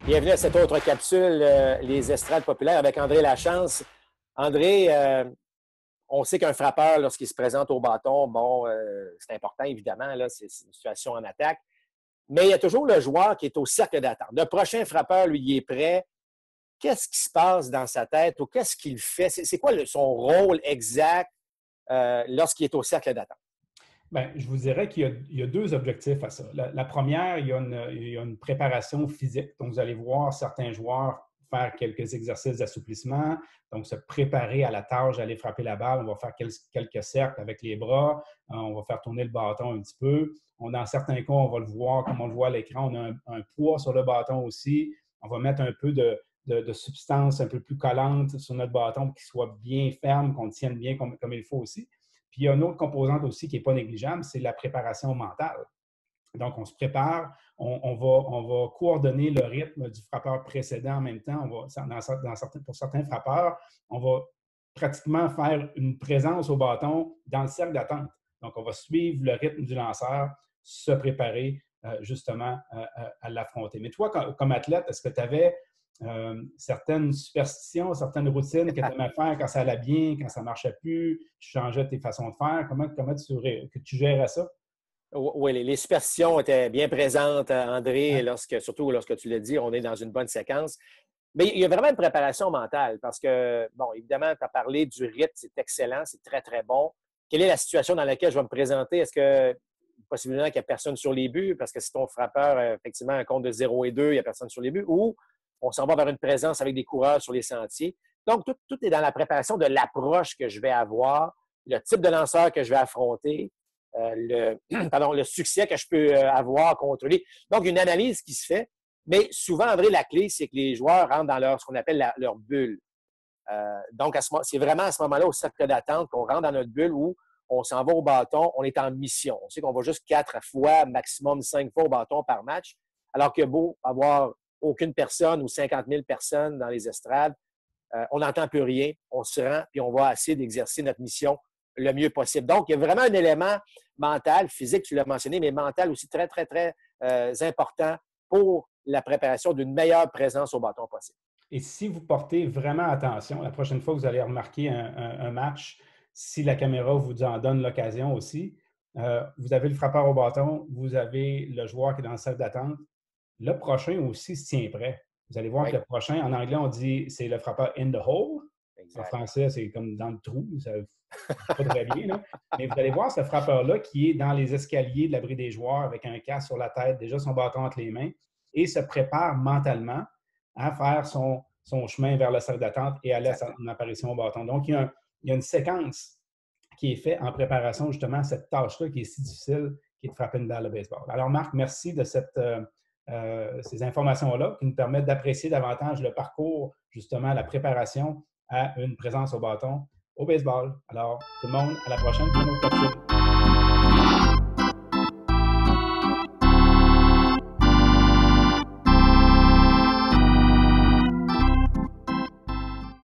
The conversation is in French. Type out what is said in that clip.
Bienvenue à cette autre capsule, les estrades populaires avec André Lachance. André, on sait qu'un frappeur, lorsqu'il se présente au bâton, bon, c'est important, évidemment, là, c'est une situation en attaque. Mais il y a toujours le joueur qui est au cercle d'attente. Le prochain frappeur, lui, il est prêt. Qu'est-ce qui se passe dans sa tête ou qu'est-ce qu'il fait? C'est quoi son rôle exact lorsqu'il est au cercle d'attente? Bien, je vous dirais qu'il y a deux objectifs à ça. La première, il y a une préparation physique. Donc, vous allez voir certains joueurs faire quelques exercices d'assouplissement, donc se préparer à la tâche d'aller frapper la balle. On va faire quelques cercles avec les bras, on va faire tourner le bâton un petit peu. Dans certains cas, on va le voir comme on le voit à l'écran, on a un poids sur le bâton aussi. On va mettre un peu de substance un peu plus collante sur notre bâton pour qu'il soit bien ferme, qu'on le tienne bien comme il faut aussi. Puis il y a une autre composante aussi qui n'est pas négligeable, c'est la préparation mentale. Donc, on se prépare, on va coordonner le rythme du frappeur précédent en même temps. Pour certains frappeurs, on va pratiquement faire une présence au bâton dans le cercle d'attente. Donc, on va suivre le rythme du lanceur, se préparer justement à l'affronter. Mais toi, comme athlète, est-ce que tu avais certaines superstitions, certaines routines que tu aimais faire quand ça allait bien, quand ça ne marchait plus, tu changeais tes façons de faire? Comment tu gérais ça? Oui, les superstitions étaient bien présentes, André, surtout lorsque tu l'as dit, on est dans une bonne séquence. Mais il y a vraiment une préparation mentale parce que, bon, évidemment, tu as parlé du rythme, c'est excellent, c'est très, très bon. Quelle est la situation dans laquelle je vais me présenter? Est-ce que, possiblement, qu'il n'y a personne sur les buts? Parce que si ton frappeur, effectivement, un compte de 0 et 2, il n'y a personne sur les buts. Ou on s'en va vers une présence avec des coureurs sur les sentiers. Donc, tout est dans la préparation de l'approche que je vais avoir, le type de lanceur que je vais affronter, le succès que je peux avoir contre lui. Donc, une analyse qui se fait. Mais souvent, André, la clé, c'est que les joueurs rentrent dans ce qu'on appelle leur bulle. Donc, c'est vraiment à ce moment-là, au cercle d'attente, qu'on rentre dans notre bulle où on s'en va au bâton, on est en mission. On sait qu'on va juste 4 fois, maximum 5 fois au bâton par match, alors qu'il y a beau avoir aucune personne ou 50 000 personnes dans les estrades, on n'entend plus rien, on se rend, puis on va essayer d'exercer notre mission le mieux possible. Donc, il y a vraiment un élément mental, physique, tu l'as mentionné, mais mental aussi très, très, très important pour la préparation d'une meilleure présence au bâton possible. Et si vous portez vraiment attention, la prochaine fois que vous allez remarquer un match, si la caméra vous en donne l'occasion aussi, vous avez le frappeur au bâton, vous avez le joueur qui est dans le cercle d'attente. Le prochain aussi se tient prêt. Vous allez voir que le prochain, en anglais, on dit c'est le frappeur in the hole. Exact. En français, c'est comme dans le trou. Ça ne pas très bien. Là. Mais vous allez voir ce frappeur-là qui est dans les escaliers de l'abri des joueurs avec un casque sur la tête, déjà son bâton entre les mains, et se prépare mentalement à faire son chemin vers le cercle d'attente et aller à son apparition au bâton. Donc, il y a une séquence qui est faite en préparation justement à cette tâche-là qui est si difficile, qui est de frapper une balle de baseball. Alors, Marc, merci de ces informations-là qui nous permettent d'apprécier davantage le parcours, justement, la préparation à une présence au bâton au baseball. Alors, tout le monde, à la prochaine pour une autre capsule.